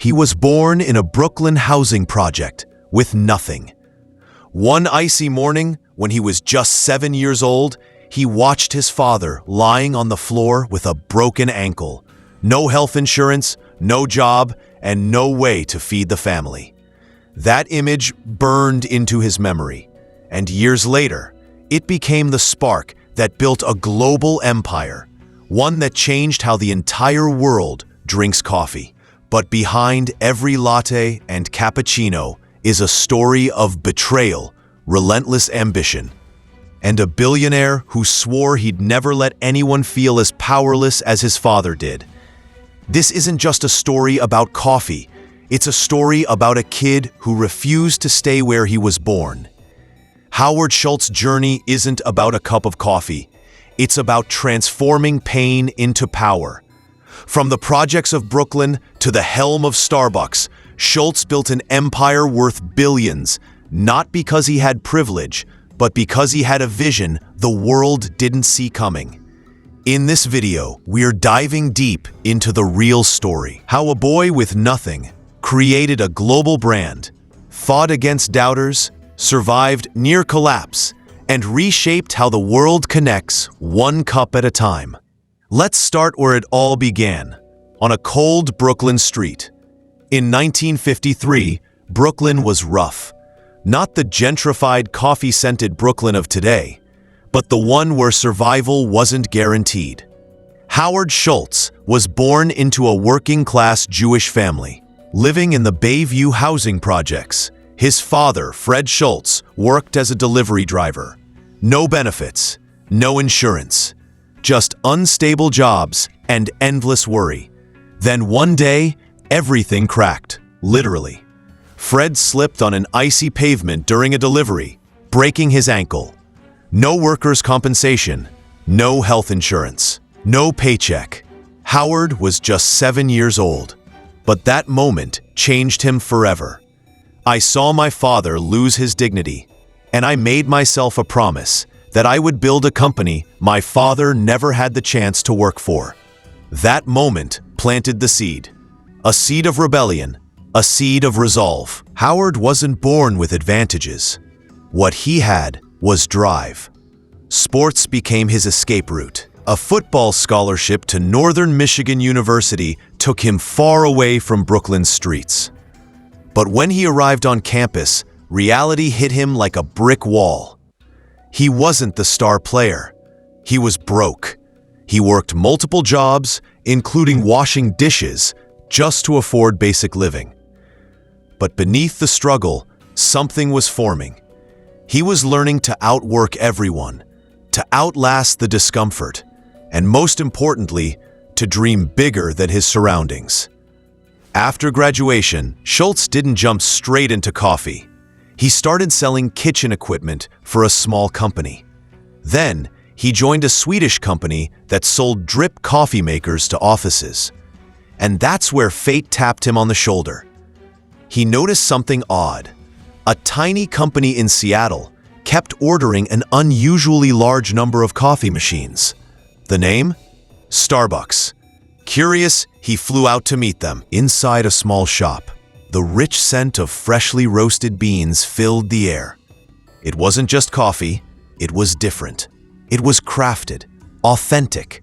He was born in a Brooklyn housing project with nothing. One icy morning, when he was just 7 years old, he watched his father lying on the floor with a broken ankle, no health insurance, no job, and no way to feed the family. That image burned into his memory, and years later, it became the spark that built a global empire, one that changed how the entire world drinks coffee. But behind every latte and cappuccino is a story of betrayal, relentless ambition, and a billionaire who swore he'd never let anyone feel as powerless as his father did. This isn't just a story about coffee. It's a story about a kid who refused to stay where he was born. Howard Schultz's journey isn't about a cup of coffee. It's about transforming pain into power. From the projects of Brooklyn to the helm of Starbucks, Schultz built an empire worth billions, not because he had privilege, but because he had a vision the world didn't see coming. In this video, we're diving deep into the real story. How a boy with nothing created a global brand, fought against doubters, survived near collapse, and reshaped how the world connects one cup at a time. Let's start where it all began, on a cold Brooklyn street. In 1953, Brooklyn was rough. Not the gentrified, coffee-scented Brooklyn of today, but the one where survival wasn't guaranteed. Howard Schultz was born into a working-class Jewish family, living in the Bayview housing projects. His father, Fred Schultz, worked as a delivery driver. No benefits, no insurance. Just unstable jobs and endless worry. Then one day, everything cracked, literally. Fred slipped on an icy pavement during a delivery, breaking his ankle. No workers' compensation, no health insurance, no paycheck. Howard was just 7 years old, but that moment changed him forever. I saw my father lose his dignity, and I made myself a promise that I would build a company my father never had the chance to work for. That moment planted the seed. A seed of rebellion, a seed of resolve. Howard wasn't born with advantages. What he had was drive. Sports became his escape route. A football scholarship to Northern Michigan University took him far away from Brooklyn's streets. But when he arrived on campus, reality hit him like a brick wall. He wasn't the star player. He was broke. He worked multiple jobs, including washing dishes, just to afford basic living. But beneath the struggle, something was forming. He was learning to outwork everyone, to outlast the discomfort, and most importantly, to dream bigger than his surroundings. After graduation, Schultz didn't jump straight into coffee. He started selling kitchen equipment for a small company. Then, he joined a Swedish company that sold drip coffee makers to offices. And that's where fate tapped him on the shoulder. He noticed something odd. A tiny company in Seattle kept ordering an unusually large number of coffee machines. The name? Starbucks. Curious, he flew out to meet them. Inside a small shop, the rich scent of freshly roasted beans filled the air. It wasn't just coffee, it was different. It was crafted, authentic.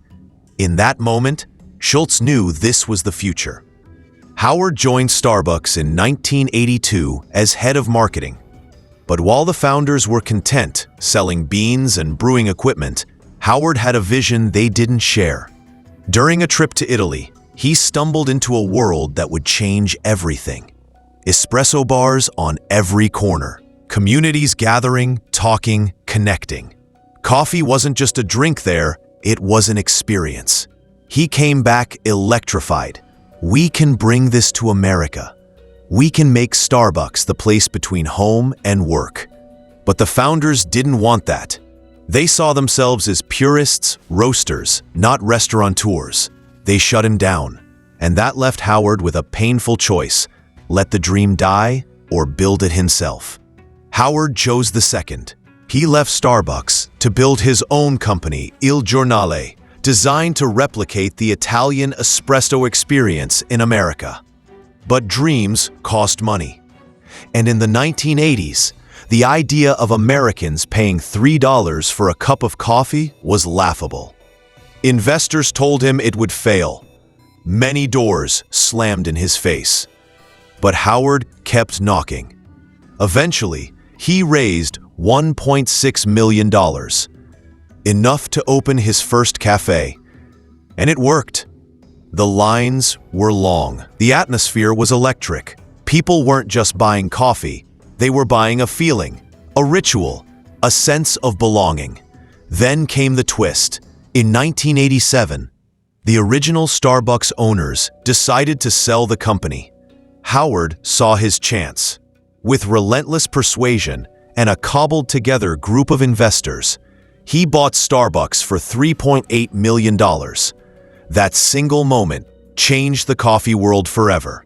In that moment, Schultz knew this was the future. Howard joined Starbucks in 1982 as head of marketing. But while the founders were content selling beans and brewing equipment, Howard had a vision they didn't share. During a trip to Italy, he stumbled into a world that would change everything. Espresso bars on every corner. Communities gathering, talking, connecting. Coffee wasn't just a drink there, it was an experience. He came back electrified. We can bring this to America. We can make Starbucks the place between home and work. But the founders didn't want that. They saw themselves as purists, roasters, not restaurateurs. They shut him down. And that left Howard with a painful choice: let the dream die or build it himself. Howard chose the second. He left Starbucks to build his own company, Il Giornale, designed to replicate the Italian espresso experience in America. But dreams cost money. And in the 1980s, the idea of Americans paying $3 for a cup of coffee was laughable. Investors told him it would fail. Many doors slammed in his face. But Howard kept knocking. Eventually, he raised $1.6 million, enough to open his first cafe. And it worked. The lines were long. The atmosphere was electric. People weren't just buying coffee. They were buying a feeling, a ritual, a sense of belonging. Then came the twist. In 1987, the original Starbucks owners decided to sell the company. Howard saw his chance. With relentless persuasion and a cobbled-together group of investors, he bought Starbucks for $3.8 million. That single moment changed the coffee world forever.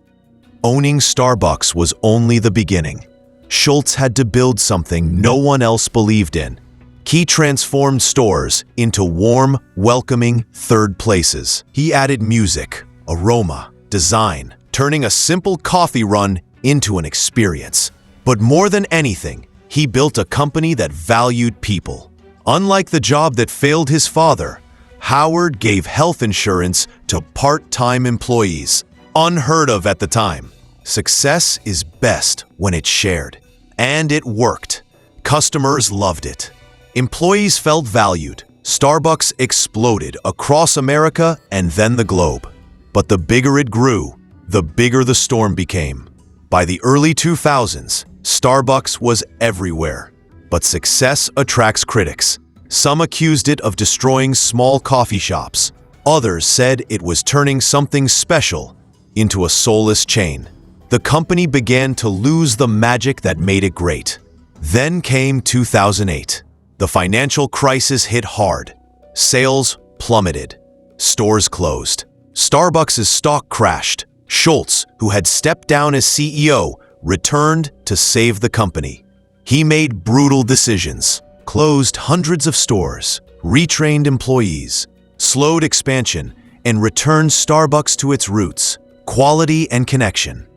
Owning Starbucks was only the beginning. Schultz had to build something no one else believed in. He transformed stores into warm, welcoming third places. He added music, aroma, design, turning a simple coffee run into an experience. But more than anything, he built a company that valued people. Unlike the job that failed his father, Howard gave health insurance to part-time employees, unheard of at the time. Success is best when it's shared. And it worked. Customers loved it. Employees felt valued. Starbucks exploded across America and then the globe. But the bigger it grew, the bigger the storm became. By the early 2000s, Starbucks was everywhere. But success attracts critics. Some accused it of destroying small coffee shops. Others said it was turning something special into a soulless chain. The company began to lose the magic that made it great. Then came 2008. The financial crisis hit hard. Sales plummeted. Stores closed. Starbucks' stock crashed. Schultz, who had stepped down as CEO, returned to save the company. He made brutal decisions, closed hundreds of stores, retrained employees, slowed expansion, and returned Starbucks to its roots, quality and connection.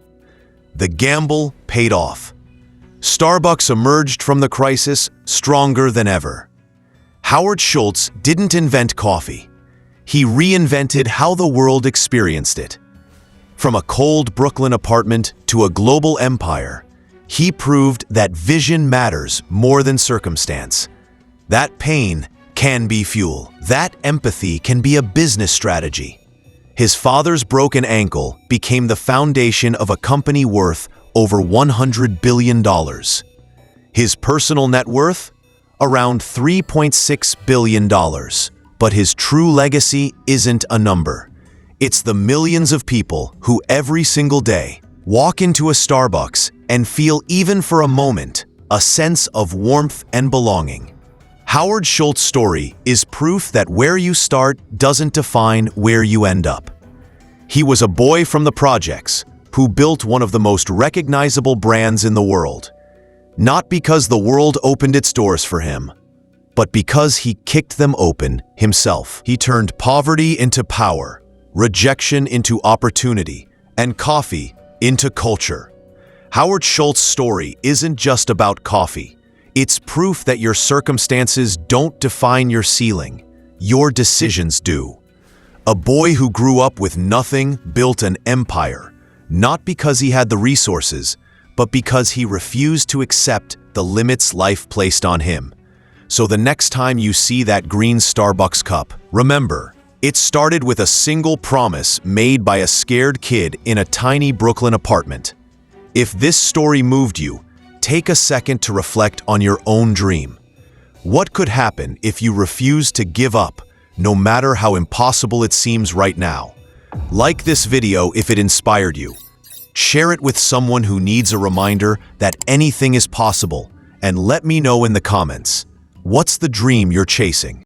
The gamble paid off. Starbucks emerged from the crisis stronger than ever. Howard Schultz didn't invent coffee. He reinvented how the world experienced it. From a cold Brooklyn apartment to a global empire, he proved that vision matters more than circumstance. That pain can be fuel. That empathy can be a business strategy. His father's broken ankle became the foundation of a company worth over $100 billion. His personal net worth? Around $3.6 billion. But his true legacy isn't a number. It's the millions of people who every single day walk into a Starbucks and feel, even for a moment, a sense of warmth and belonging. Howard Schultz's story is proof that where you start doesn't define where you end up. He was a boy from the projects who built one of the most recognizable brands in the world. Not because the world opened its doors for him, but because he kicked them open himself. He turned poverty into power, rejection into opportunity, and coffee into culture. Howard Schultz's story isn't just about coffee. It's proof that your circumstances don't define your ceiling. Your decisions do. A boy who grew up with nothing built an empire, not because he had the resources, but because he refused to accept the limits life placed on him. So the next time you see that green Starbucks cup, remember, it started with a single promise made by a scared kid in a tiny Brooklyn apartment. If this story moved you, take a second to reflect on your own dream. What could happen if you refused to give up, no matter how impossible it seems right now? Like this video if it inspired you. Share it with someone who needs a reminder that anything is possible, and let me know in the comments, what's the dream you're chasing?